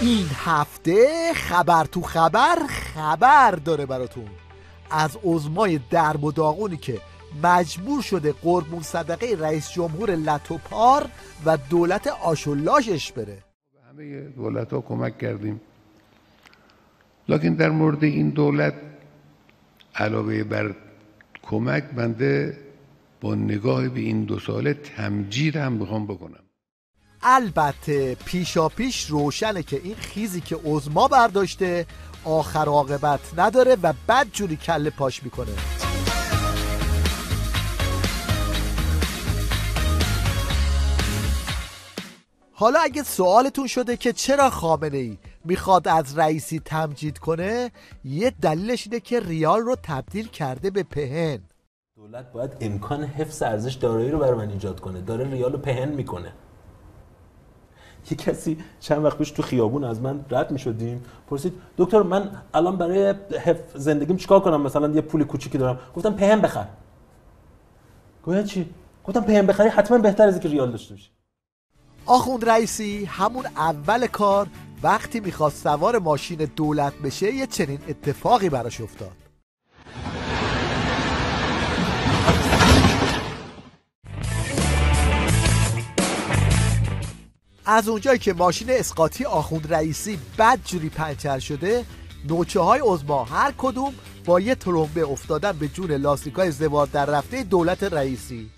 این هفته خبر تو خبر داره براتون از عظمای درب و داغونی که مجبور شده قربون صدقه رئیس جمهور لتوپار و دولت آشولاشش بره. به همه دولت ها کمک کردیم، لکن در مورد این دولت علاوه بر کمک بنده با نگاه به این 2 ساله تمجید هم میخوام بکنم. البته پیشاپیش روشنه که این خیزی که عظما برداشته آخر عاقبت نداره و بدجوری کله پاش میکنه. حالا اگه سوالتون شده که چرا خامنه‌ای میخواد از رئیسی تمجید کنه، یه دلیلش اینه که ریال رو تبدیل کرده به پهن. دولت باید امکان حفظ ارزش دارایی رو برای من ایجاد کنه، داره ریال رو پهن میکنه. یه کسی چند وقت پیش تو خیابون از من رد میشدیم پرسید دکتر من الان برای حفظ زندگیم چیکار کنم، مثلا یه پول کوچیکی دارم. گفتم پهن بخر. گویا چی؟ گفتم پهن بخری حتما بهتر از اینکه ریال داشته باشی. آخوند رئیسی همون اول کار وقتی میخواست سوار ماشین دولت بشه یه چنین اتفاقی براش افتاد. از اونجایی که ماشین اسقاطی آخوند رئیسی بدجوری پنچر شده، نوچه های عظما هر کدوم با یه ترمبه افتادن به جون لاستیکای زوار در رفته دولت رئیسی.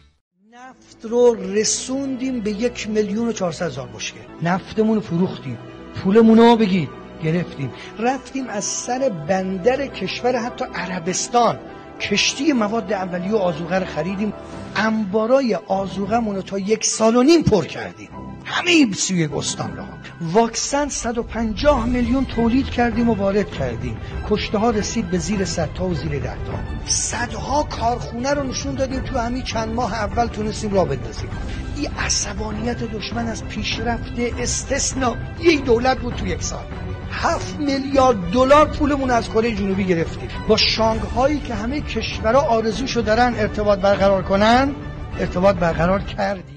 نفت رو رسوندیم به 1,400,000 بشکه. نفتمون رو فروختیم، پولمون رو بگید گرفتیم، رفتیم از سر بندر کشور حتی عربستان کشتی مواد اولیه و آذوقه رو خریدیم، انبارای آذوقه‌مون رو تا 1.5 سال پر کردیم، همه 31 استان را. واکسن 150 میلیون تولید کردیم و وارد کردیم، کشته ها رسید به زیر 100 تا و زیر 10 تا. صدها کارخونه رو نشون دادیم، تو همین چند ماه اول تونستیم راه بندازیم. این عصبانیت دشمن از پیشرفت استثنایی دولت بود. تو 1 سال 7 میلیارد دلار پولمون از کره جنوبی گرفتیم. با شانگهایی که همه کشورها آرزوشو دارن ارتباط برقرار کنن، ارتباط برقرار کردیم.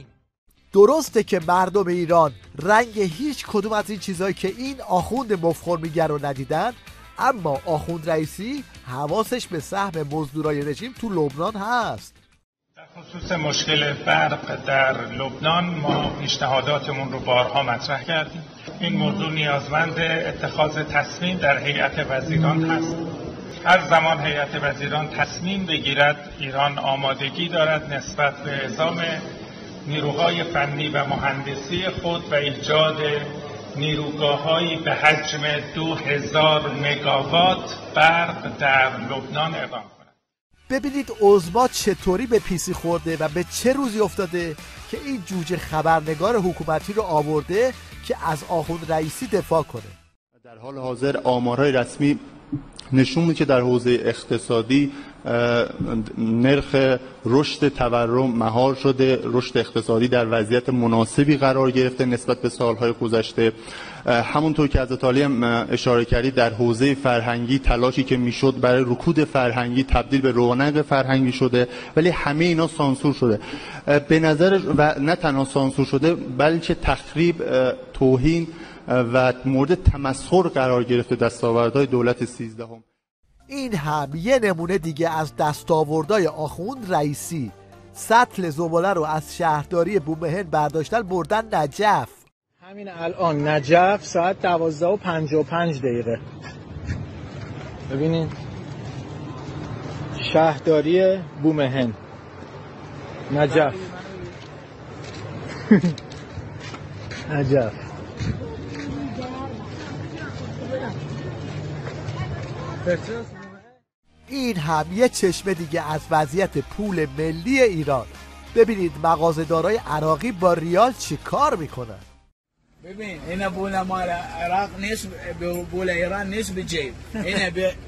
درسته که مردم ایران رنگ هیچ کدوم از این چیزایی که این آخوند مفخرمیگر رو ندیدن، اما آخوند رئیسی حواسش به سهم مزدورای رژیم تو لبنان هست. در خصوص مشکل برق در لبنان ما پیشنهاداتمون رو بارها مطرح کردیم. این موضوع نیازمند اتخاذ تصمیم در هیئت وزیران هست. هر زمان هیئت وزیران تصمیم بگیرد، ایران آمادگی دارد نسبت به اعزام نیروهای فنی و مهندسی خود و ایجاد نیروگاه‌هایی به حجم 2000 مگاوات برق در لبنان اقام کند. ببینید عظما چطوری به پیسی خورده و به چه روزی افتاده که این جوجه خبرنگار حکومتی رو آورده که از آخوند رئیسی دفاع کنه. در حال حاضر آمارهای رسمی نشون میده که در حوزه اقتصادی نرخ رشد تورم مهار شده، رشد اقتصادی در وضعیت مناسبی قرار گرفته نسبت به سالهای گذشته. همونطور که حضرت عالی اشاره کردید در حوزه فرهنگی تلاشی که میشد برای رکود فرهنگی تبدیل به رونق فرهنگی شده، ولی همه اینا سانسور شده. به نظر و نه تنها سانسور شده بلکه تخریب، توهین و مورد تمسخر قرار گرفته دستاوردهای دولت 13ام. این هم یه نمونه دیگه از دستاوردهای آخوند رئیسی. سطل زباله رو از شهرداری بومهن برداشتن بردن نجف. همین الان نجف ساعت 12:55. ببینین شهرداری بومهن نجف. نجف این هم یه چشمه دیگه از وضعیت پول ملی ایران. ببینید مغازه‌دارای عراقی با ریال چی کار میکنن. ببین این پول مال عراق نیست، پول ایران نیست به جیب، این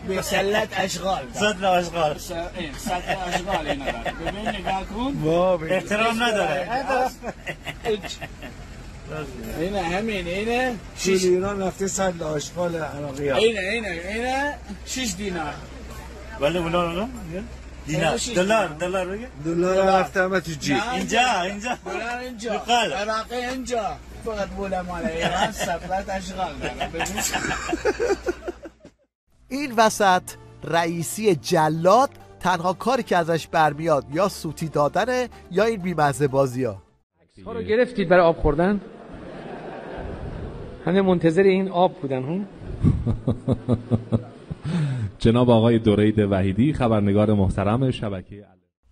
به سلت اشغال، سطل اشغال، سطل اشغال. این ببین نگاه کن، احترام نداره. این همین اینه پول ایران رفته سطل اشغال عراقی ها. اینه 6 دینار. ولی دلار دلار رفته همه تو جیب. اینجا دلار اینجا، عراقی اینجا فقط بوله مال ایران سفلت اشغال داره. این وسط رئیسی جلاد تنها کاری که ازش برمیاد یا سوتی دادنه یا این بیمزه بازی ها. ها رو گرفتید برای آب خوردن؟ همه منتظر این آب بودن هم؟ جناب آقای درید وحیدی، خبرنگار محترم شبکه.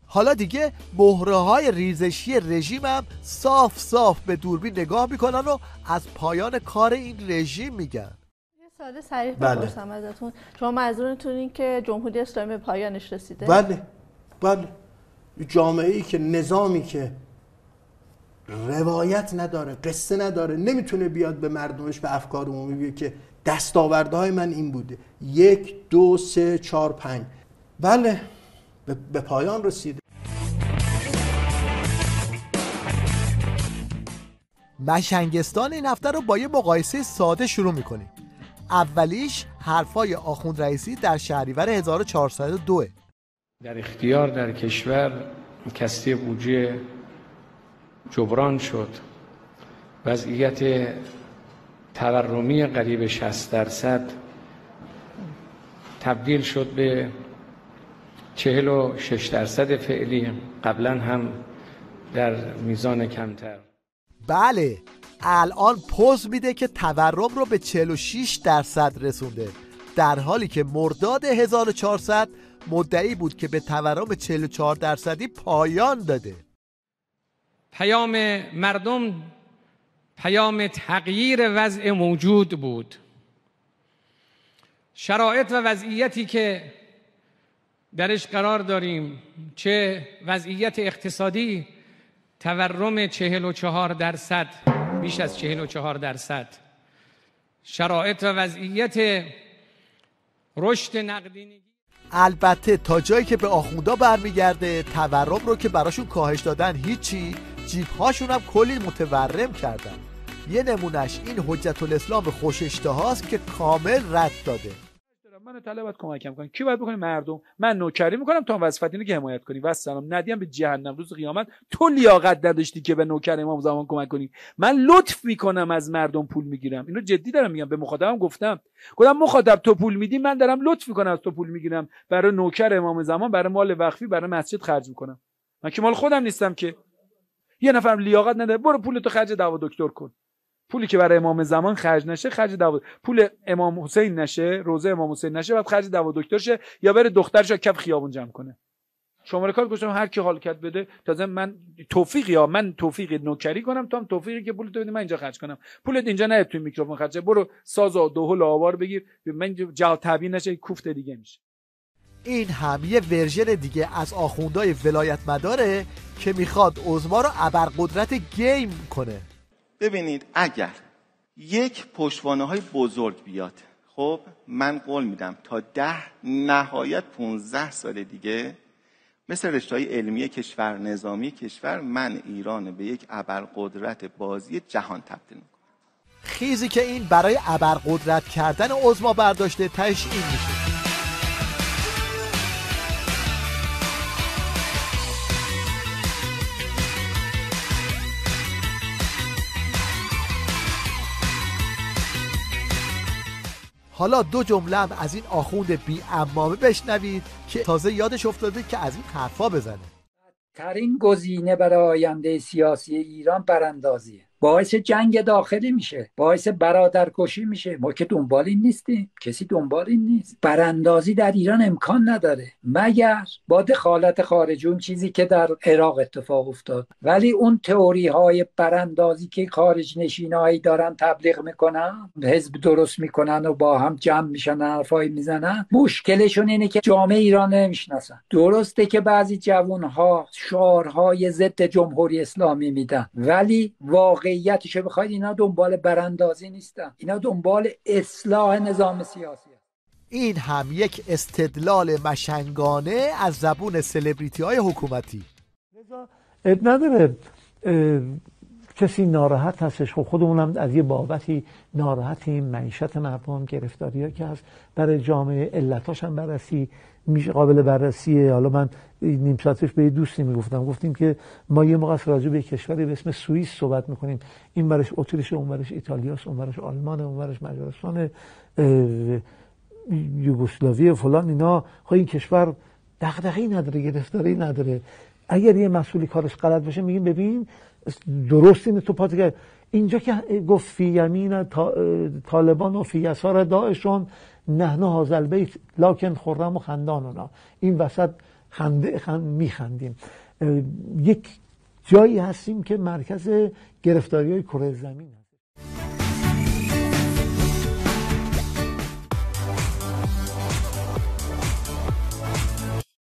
حالا دیگه مهره‌های ریزشی رژیم هم صاف صاف به دوربین نگاه میکنن و از پایان کار این رژیم میگن. ساده صریح بپرسم ازتون، شما منظورتون این که جمهوری اسلامی به پایانش رسیده؟ بله. جامعه‌ای که نظامی که روایت نداره، قصه نداره، نمیتونه بیاد به مردمش به افکار عمومی بگه که دستاوردهای من این بوده 1 2 3 4 5. بله به پایان رسیده. مشنگستان این هفته رو با یه مقایسه ساده شروع میکنیم. اولیش حرفای آخوند رئیسی در شهریور 1402. در اختیار در کشور کسری بودجه جبران شد، وضعیت تورمی قریب 60% تبدیل شد به 46% فعلی، قبلا هم در میزان کمتر. بله، الان پوز میده که تورم رو به 46% رسونده، در حالی که مرداد 1400 مدعی بود که به تورم 44% پایان داده. پیام مردم پیام تغییر وضع موجود بود. شرایط و وضعیتی که درش قرار داریم، چه وضعیت اقتصادی، تورم 44%، بیش از 44%، شرایط و وضعیت رشد نقدینگی. البته تا جایی که به آخوندا برمیگرده، تورم رو که براشون کاهش دادن هیچی، جیبهاشون هم کلی متورم کردن. یه نمونش این حجت الاسلام خوش اشتهاست که کامل رد داده. من طلب باید کمکم کنی. کی باید بکنی؟ مردم. من نوکری میکنم تا وظیفت اینه که حمایت کنی. والسلام. ندیم به جهنم روز قیامت. تو لیاقت نداشتی که به نوکر امام زمان کمک کنی. من لطف میکنم از مردم پول میگیرم. اینو جدی دارم میگم. به مخاطبم گفتم مخاطب تو پول میدی، من دارم لطف میکنم از تو پول میگیرم، برای نوکر امام زمان، برای مال وقفی، برای مسجد خرج میکنم. من که مال خودم نیستم که. یه نفرم لیاقت نداره، برو پولتو خرج دعوا دکتر کن. پولی که برای امام زمان خرج نشه خرج دعوا، پول امام حسین نشه، روزه امام حسین نشه، بعد خرج دعوا دکتر شه، یا بره دخترش کف خیابون جمع کنه. شماره کار گذاشتم هر کی حال کرد بده. تازه من توفیق نوکری کنم، تو هم توفیقی که پولتو بدی من اینجا خرج کنم. پولت اینجا نه توی میکروفون خرج، برو ساز و دهل آوار بگیر، من جا تبیین نشه کوفت دیگه میشه. این هم یه ورژن دیگه از آخوندهای ولایت مداره که میخواد عظما رو ابرقدرت گیم کنه. ببینید اگر یک پشتوانه‌های بزرگ بیاد، خب من قول میدم تا 10 نهایت 15 سال دیگه مثل رشته‌های علمی کشور، نظامی کشور، من ایران به یک ابرقدرت بازی جهان تبدیل میکنم. خیزی که این برای ابرقدرت کردن عظما برداشته تهش این میشه. حالا 2 جمله هم از این آخوند بی عمامه بشنوید که تازه یادش افتاده که از این حرفا بزنه. ترین گزینه برای آینده سیاسی ایران براندازیه. باعث جنگ داخلی میشه، باعث برادرکشی میشه. ما که دنبال این نیستیم، کسی دنبال این نیست. براندازی در ایران امکان نداره مگر با دخالت خارجی، اون چیزی که در عراق اتفاق افتاد. ولی اون تئوری های براندازی که خارج نشینایی دارن تبلیغ میکنن، حزب درست میکنن و با هم جمع میشن حرفای میزنن، مشکلشون اینه که جامعه ایران نمیشناسن. درسته که بعضی جوانها شعارهای ضد جمهوری اسلامی میدن، ولی واقعیتشو بخواید اینا دنبال براندازی نیستن، اینا دنبال اصلاح نظام سیاسی هست. این هم یک استدلال مشنگانه از زبون سلبریتی های حکومتی. اب نداره کسی ناراحت هستش، خب خودمونم از یه بابتی ناراحتیم، معیشت مردم، گرفتاری‌ها که هست، برای جامعه علتاش هم بررسی میشه، قابل بررسیه. حالا من نیم ساعت پیش به یه دوستی گفتیم که ما یه موقع راجع به کشوری به اسم سوئیس صحبت میکنیم، این برش اتریش، اون برش ایتالیاست، اون برش آلمانه، اون برش مجارستان، یوگسلاوی فلان، اینا. خب این کشور دغدغه‌ای نداره، گرفتاری نداره. اگر یه مسئولی کارش غلط باشه میگیم ببین درست اینه تو پاتگاه. اینجا که گفت فی یمین طالبان و فی یسار داعشون نحن هذا البیت لکن خرم و خندانونا، این وسط میخندیم. یک جایی هستیم که مرکز گرفتاری‌های کره زمین هست.